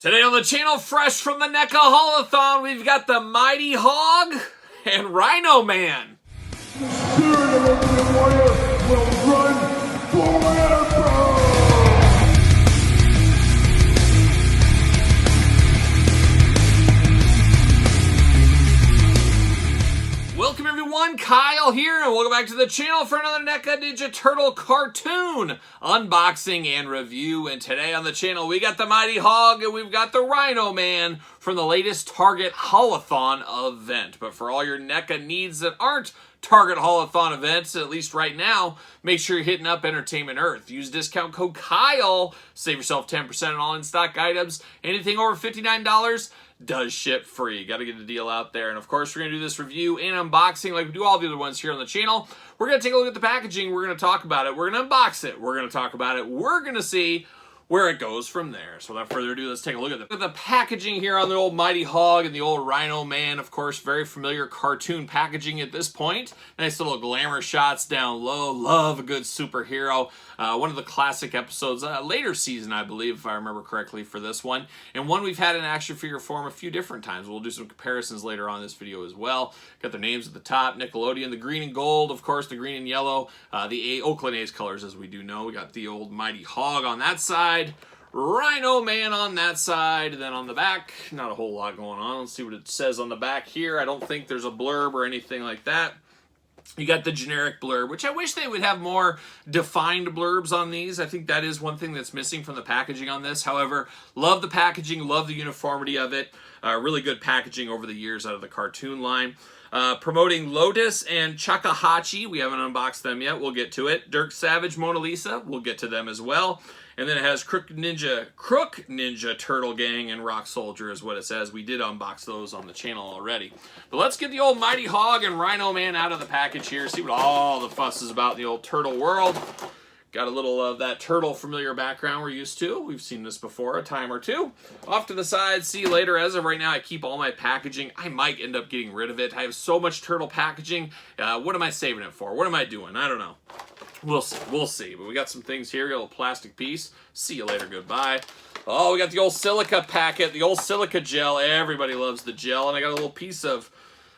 Today on the channel, fresh from the NECA Haulathon, we've got the Mighty Hog and RhinoMan. The spirit of the warrior will run forever! Welcome everyone, Kyle here, and welcome back to the channel for another NECA Ninja Turtle cartoon unboxing and review. And today on the channel, we got the Mighty Hog and we've got the RhinoMan from the latest Target Haulathon event. But for all your NECA needs that aren't Target Haulathon events, at least right now, make sure you're hitting up Entertainment Earth. Use discount code KYLE, save yourself 10% on all in-stock items. Anything over $59 does ship free. Got to get the deal out there. And of course, we're going to do this review and unboxing like we do all the other ones here on the channel. We're going to take a look at the packaging. We're going to talk about it. We're going to unbox it. We're going to talk about it. We're going to see where it goes from there. So without further ado, let's take a look at the packaging here on the old Mighty Hog and the old RhinoMan. Of course, very familiar cartoon packaging at this point. Nice little glamour shots down low. Love a good superhero. One of the classic episodes, later season, I believe, if I remember correctly, for this one. And one we've had in action figure form a few different times. We'll do some comparisons later on in this video as well. Got their names at the top. Nickelodeon, the green and gold, of course, the green and yellow. The Oakland A's colors, as we do know. We got the old Mighty Hog on that side. RhinoMan on that side. Then on the back, not a whole lot going on. Let's see what it says on the back here. I don't think there's a blurb or anything like that. You got the generic blurb, which I wish they would have more defined blurbs on these. I think that is one thing that's missing from the packaging on this. However, love the packaging, love the uniformity of it. Really good packaging over the years out of the cartoon line. Promoting Lotus and Chakahachi. We haven't unboxed them yet. We'll get to it. Dirk Savage, Mona Lisa. We'll get to them as well. And then it has Crook Ninja Turtle Gang and Rock Soldier is what it says. We did unbox those on the channel already. But let's get the old Mighty Hog and RhinoMan out of the package here. See what all the fuss is about in the old turtle world. Got a little of that turtle familiar background we're used to. We've seen this before a time or two. Off to the side, see you later. As of right now, I keep all my packaging. I might end up getting rid of it. I have so much turtle packaging. What am I saving it for? What am I doing? I don't know. We'll see. We'll see. But we got some things here. We got a little plastic piece. See you later. Goodbye. Oh, we got the old silica packet. The old silica gel. Everybody loves the gel. And I got a little piece of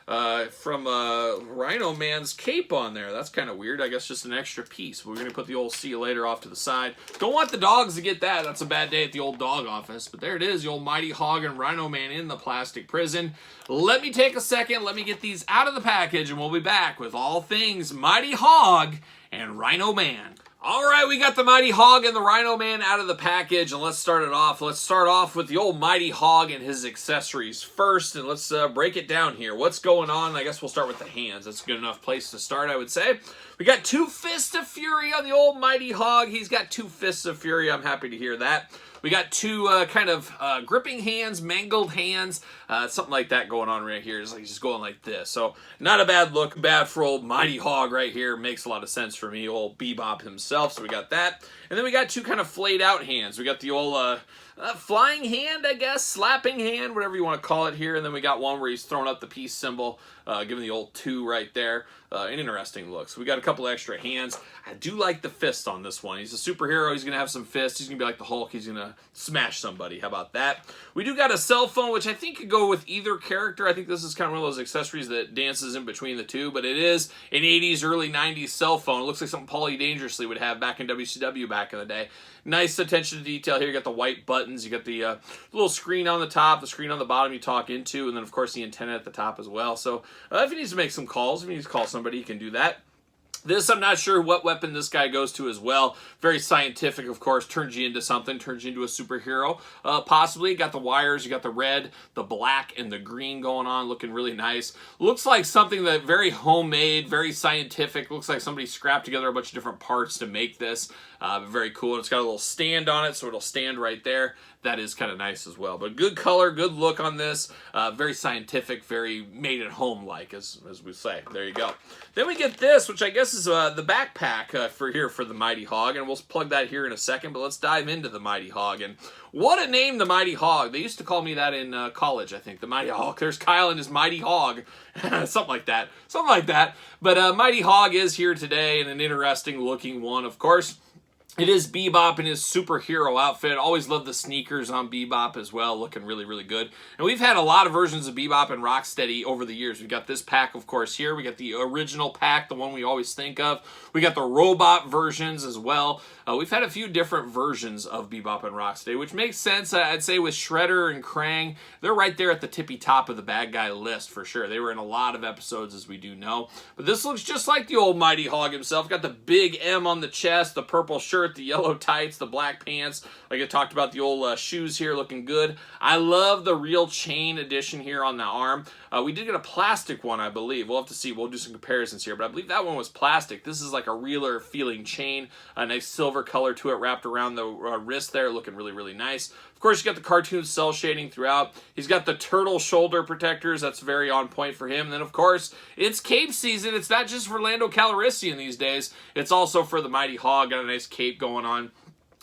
from RhinoMan's cape on there. That's kind of weird. I guess just an extra piece. We're going to put the old see you later off to the side. Don't want the dogs to get that. That's a bad day at the old dog office. But there it is. The old Mighty Hog and RhinoMan in the plastic prison. Let me take a second. Let me get these out of the package and we'll be back with all things Mighty Hog and RhinoMan. All right, we got the Mighty Hog and the RhinoMan out of the package, and let's start it off. Let's start off with the old Mighty Hog and his accessories first, and let's break it down here. What's going on? I guess we'll start with the hands. That's a good enough place to start, I would say. We got 2 Fists of Fury on the old Mighty Hog. He's got 2 Fists of Fury. I'm happy to hear that. We got 2 kind of gripping hands, mangled hands, something like that going on right here. It's like he's just going like this. So not a bad look. Bad for old Mighty Hog right here. Makes a lot of sense for me, old Bebop himself. So we got that. And then we got 2 kind of flayed out hands. We got the old flying hand, I guess, slapping hand, whatever you want to call it here. And then we got one where he's throwing up the peace symbol, giving the old 2 right there. An interesting look. So we got a couple extra hands. I do like the fist on this one. He's a superhero. He's going to have some fists. He's going to be like the Hulk. He's going to smash somebody. How about that? We do got a cell phone, which I think could go with either character. I think this is kind of one of those accessories that dances in between the two, but it is an 80s, early 90s cell phone. It looks like something Paulie Dangerously would have back in WCW back in the day. Nice attention to detail here. You got the white buttons. You got the little screen on the top, the screen on the bottom you talk into, and then, of course, the antenna at the top as well. So if he needs to make some calls, if he needs to call somebody, he can do that. This, I'm not sure what weapon this guy goes to as well. Very scientific, of course. Turns you into something. Turns you into a superhero. Possibly. You got the wires. You got the red, the black, and the green going on. Looking really nice. Looks like something that very homemade, very scientific. Looks like somebody scrapped together a bunch of different parts to make this. Very cool. It's got a little stand on it, so it'll stand right there. That is kind of nice as well. But good color, good look on this. Very scientific, very made at home like, as we say. There you go. Then we get this, which I guess is the backpack for the Mighty Hog, and we'll plug that here in a second. But let's dive into the Mighty Hog. And what a name, the Mighty Hog. They used to call me that in college, I think. The Mighty Hog. There's Kyle and his Mighty Hog. Something like that. Something like that. But Mighty Hog is here today, and an interesting looking one, of course. It is Bebop in his superhero outfit. Always love the sneakers on Bebop as well, looking really, really good. And we've had a lot of versions of Bebop and Rocksteady over the years. We've got this pack, of course, here. We got the original pack, the one we always think of. We got the robot versions as well. We've had a few different versions of Bebop and Rocksteady, which makes sense. I'd say with Shredder and Krang, they're right there at the tippy top of the bad guy list for sure. They were in a lot of episodes, as we do know. But this looks just like the old Mighty Hog himself. Got the big M on the chest, the purple shirt, the yellow tights, the black pants. Like I talked about, the old shoes here looking good. I love the real chain addition here on the arm. We did get a plastic one, I believe. We'll have to see. We'll do some comparisons here. But I believe that one was plastic. This is like a realer feeling chain. A nice silver color to it wrapped around the wrist there. Looking really, really nice. Of course, you got the cartoon cell shading throughout. He's got the turtle shoulder protectors. That's very on point for him. And then, of course, it's cape season. It's not just for Lando Calrissian these days. It's also for the Mighty Hog. Got a nice cape going on.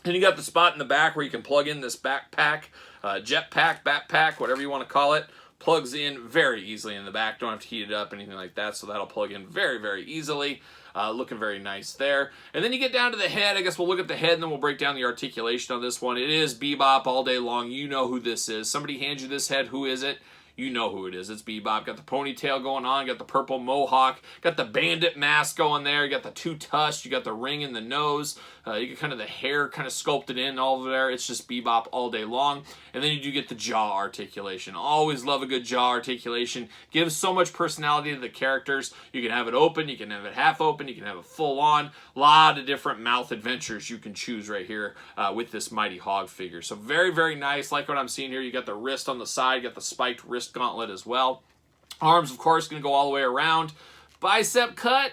And you got the spot in the back where you can plug in this backpack, jetpack, backpack, whatever you want to call it. Plugs in very easily in the back. Don't have to heat it up, anything like that. So that'll plug in very, very easily. Looking very nice there. And then you get down to the head. I guess we'll look at the head and then we'll break down the articulation on this one. It is Bebop all day long. You know who this is. Somebody hands you this head. Who is it? You know who it is. It's Bebop. Got the ponytail going on. Got the purple mohawk. Got the bandit mask going there. You got the two tusks. You got the ring in the nose. You get kind of the hair kind of sculpted in all over there. It's just Bebop all day long. And then you do get the jaw articulation. Always love a good jaw articulation. Gives so much personality to the characters. You can have it open. You can have it half open. You can have it full on. A lot of different mouth adventures you can choose right here with this Mighty Hog figure. So very, very nice. Like what I'm seeing here. You got the wrist on the side. You got the spiked wrist gauntlet as well. Arms, of course, going to go all the way around. Bicep cut,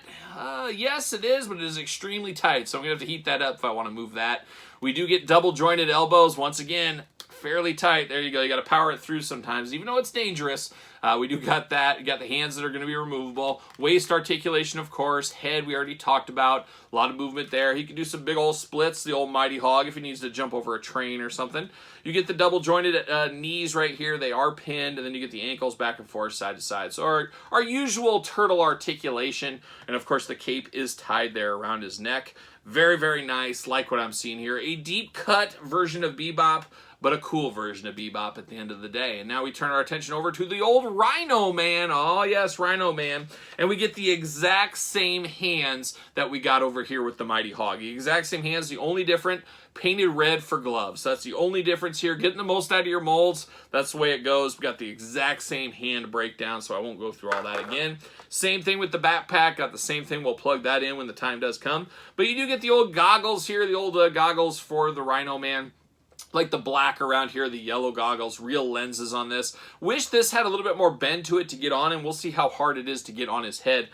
yes it is, but it is extremely tight, so I'm going to have to heat that up if I want to move that. We do get double jointed elbows, once again, fairly tight. There you go, you got to power it through sometimes, even though it's dangerous. We do got that. You got the hands that are going to be removable. Waist articulation, of course. Head, we already talked about. A lot of movement there. He can do some big old splits, the old Mighty Hog, if he needs to jump over a train or something. You get the double jointed knees right here. They are pinned, and then you get the ankles back and forth, side to side. So our usual turtle articulation, and of course the cape is tied there around his neck. Very, very nice. Like what I'm seeing here. A deep cut version of Bebop, but a cool version of Bebop at the end of the day. And now we turn our attention over to the old Rhino-Man. Oh, yes, Rhino-Man. And we get the exact same hands that we got over here with the Mighty Hog. The exact same hands, the only different, painted red for gloves. That's the only difference here. Getting the most out of your molds, that's the way it goes. We got the exact same hand breakdown, so I won't go through all that again. Same thing with the backpack. Got the same thing. We'll plug that in when the time does come. But you do get the old goggles here, the old goggles for the Rhino-Man. Like the black around here, the yellow goggles, real lenses on this. Wish this had a little bit more bend to it to get on, and we'll see how hard it is to get on his head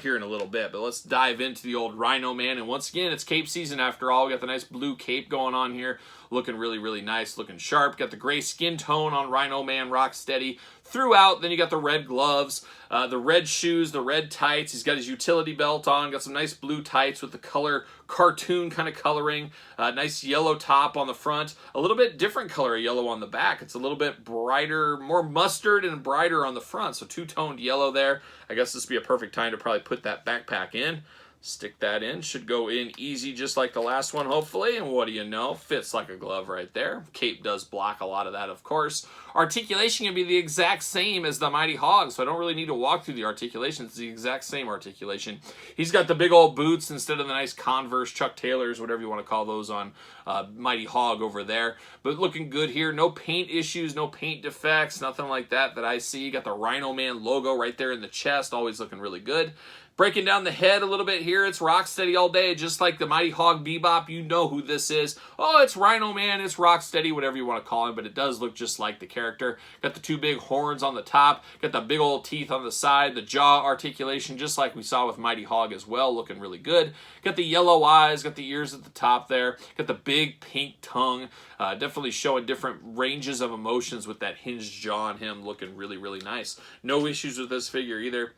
here in a little bit. But let's dive into the old Rhino-Man. And once again, it's cape season after all. We got the nice blue cape going on here. Looking really, really nice, looking sharp. Got the gray skin tone on Rhino-Man, Rocksteady throughout. Then you got the red gloves, the red shoes, the red tights. He's got his utility belt on. Got some nice blue tights with the color cartoon kind of coloring. Nice yellow top on the front. A little bit different color of yellow on the back. It's a little bit brighter, more mustard and brighter on the front. So two-toned yellow there. I guess this would be a perfect time to probably put that backpack in. Stick that in. Should go in easy just like the last one, hopefully. And what do you know? Fits like a glove right there. Cape does block a lot of that, of course. Articulation can be the exact same as the Mighty Hog, so I don't really need to walk through the articulation. It's the exact same articulation. He's got the big old boots instead of the nice Converse, Chuck Taylors, whatever you want to call those on Mighty Hog over there. But looking good here. No paint issues, no paint defects, nothing like that I see. Got the Rhino-Man logo right there in the chest. Always looking really good. Breaking down the head a little bit here, it's Rocksteady all day, just like the Mighty Hog Bebop. You know who this is. Oh, it's Rhino-Man, it's Rocksteady, whatever you want to call him, but it does look just like the character. Got the two big horns on the top, got the big old teeth on the side, the jaw articulation, just like we saw with Mighty Hog as well, looking really good. Got the yellow eyes, got the ears at the top there, got the big pink tongue, definitely showing different ranges of emotions with that hinged jaw on him, looking really, really nice. No issues with this figure either.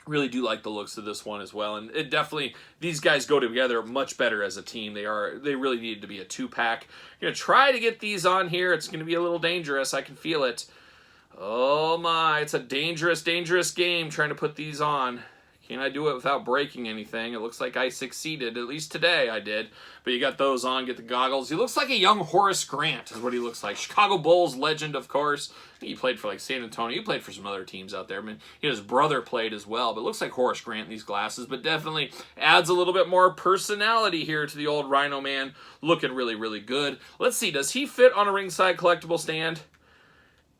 Really do like the looks of this one as well, and it definitely, these guys go together much better as a team. They really need to be a two-pack. I'm gonna try to get these on here. It's gonna be a little dangerous. I can feel it. Oh my, it's a dangerous, dangerous game trying to put these on. Can I do it without breaking anything? It looks like I succeeded. At least today I did. But you got those on, get the goggles. He looks like a young Horace Grant is what he looks like. Chicago Bulls legend, of course. He played for like San Antonio. He played for some other teams out there. I mean, his brother played as well. But it looks like Horace Grant in these glasses. But definitely adds a little bit more personality here to the old Rhino-Man. Looking really, really good. Let's see, does he fit on a ringside collectible stand?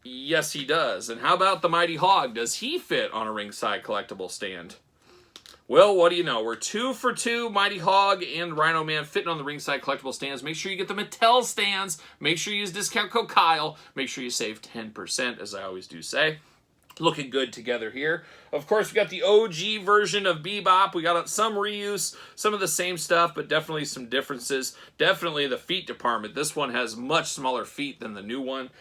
Yes, he does. And how about the Mighty Hog? Does he fit on a ringside collectible stand? Well, what do you know? We're 2 for 2, Mighty Hog and Rhino-Man fitting on the ringside collectible stands. Make sure you get the Mattel stands. Make sure you use discount code Kyle. Make sure you save 10%, as I always do say. Looking good together here. Of course, we got the OG version of Bebop. We got some reuse, some of the same stuff, but definitely some differences. Definitely the feet department. This one has much smaller feet than the new one.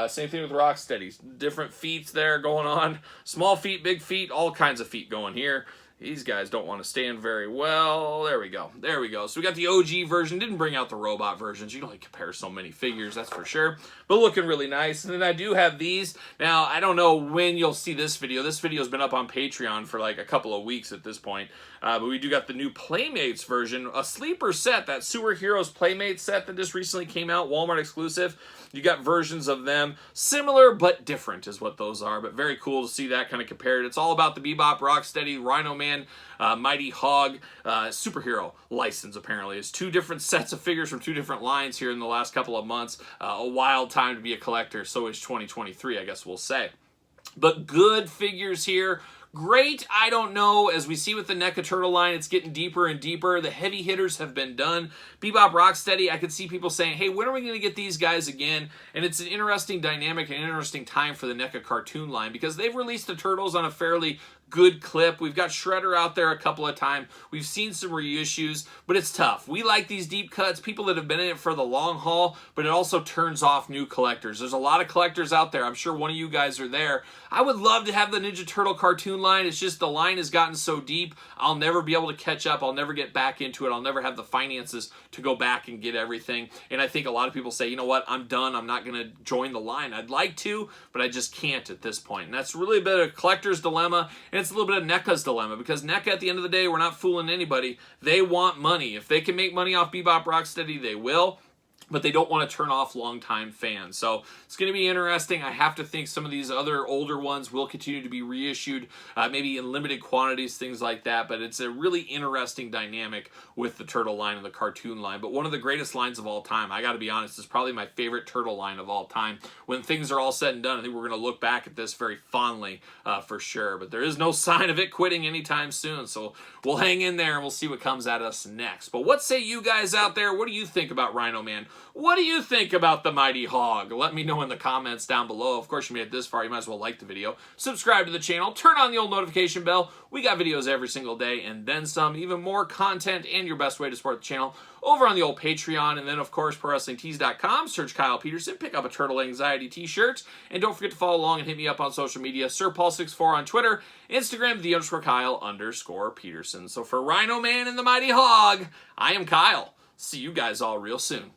Same thing with Rocksteady. Different feet there going on. Small feet, big feet, all kinds of feet going here. These guys don't want to stand very well. There we go. There we go. So we got the OG version. Didn't bring out the robot versions. You can only compare so many figures, that's for sure. But looking really nice. And then I do have these. Now, I don't know when you'll see this video. This video has been up on Patreon for like a couple of weeks at this point. But we do got the new Playmates version. A sleeper set, that Sewer Heroes Playmates set that just recently came out, Walmart exclusive. You got versions of them. Similar but different is what those are. But very cool to see that kind of compared. It's all about the Bebop, Rocksteady, Rhino-Man, Mighty Hog, superhero license, apparently. It's 2 different sets of figures from 2 different lines here in the last couple of months. A wild time to be a collector. So is 2023, I guess we'll say. But good figures here. Great, I don't know. As we see with the NECA Turtle line, it's getting deeper and deeper. The heavy hitters have been done. Bebop, Rocksteady, I could see people saying, hey, when are we going to get these guys again? And it's an interesting dynamic and interesting time for the NECA cartoon line because they've released the Turtles on a fairly good clip. We've got Shredder out there a couple of times. We've seen some reissues, but it's tough. We like these deep cuts, people that have been in it for the long haul, but it also turns off new collectors. There's a lot of collectors out there. I'm sure one of you guys are there. I would love to have the Ninja Turtle cartoon line. It's just the line has gotten so deep, I'll never be able to catch up. I'll never get back into it. I'll never have the finances to go back and get everything. And I think a lot of people say, you know what, I'm done. I'm not going to join the line. I'd like to, but I just can't at this point. And that's really a bit of a collector's dilemma, and it's a little bit of NECA's dilemma, because NECA, at the end of the day, we're not fooling anybody. They want money. If they can make money off Bebop, Rocksteady, they will. But they don't want to turn off longtime fans. So it's going to be interesting. I have to think some of these other older ones will continue to be reissued, maybe in limited quantities, things like that. But it's a really interesting dynamic with the Turtle line and the cartoon line. But one of the greatest lines of all time, I got to be honest, is probably my favorite Turtle line of all time. When things are all said and done, I think we're going to look back at this very fondly for sure. But there is no sign of it quitting anytime soon. So we'll hang in there and we'll see what comes at us next. But what say you guys out there? What do you think about Rhino-Man? What do you think about the Mighty Hog? Let me know in the comments down below. Of course, you made it this far, you might as well like the video. Subscribe to the channel. Turn on the old notification bell. We got videos every single day and then some. Even more content and your best way to support the channel over on the old Patreon. And then, of course, ProWrestlingTees.com. Search Kyle Peterson. Pick up a Turtle Anxiety t-shirt. And don't forget to follow along and hit me up on social media. SirPaul64 on Twitter. Instagram, _Kyle_Peterson. So for Rhino-Man and the Mighty Hog, I am Kyle. See you guys all real soon.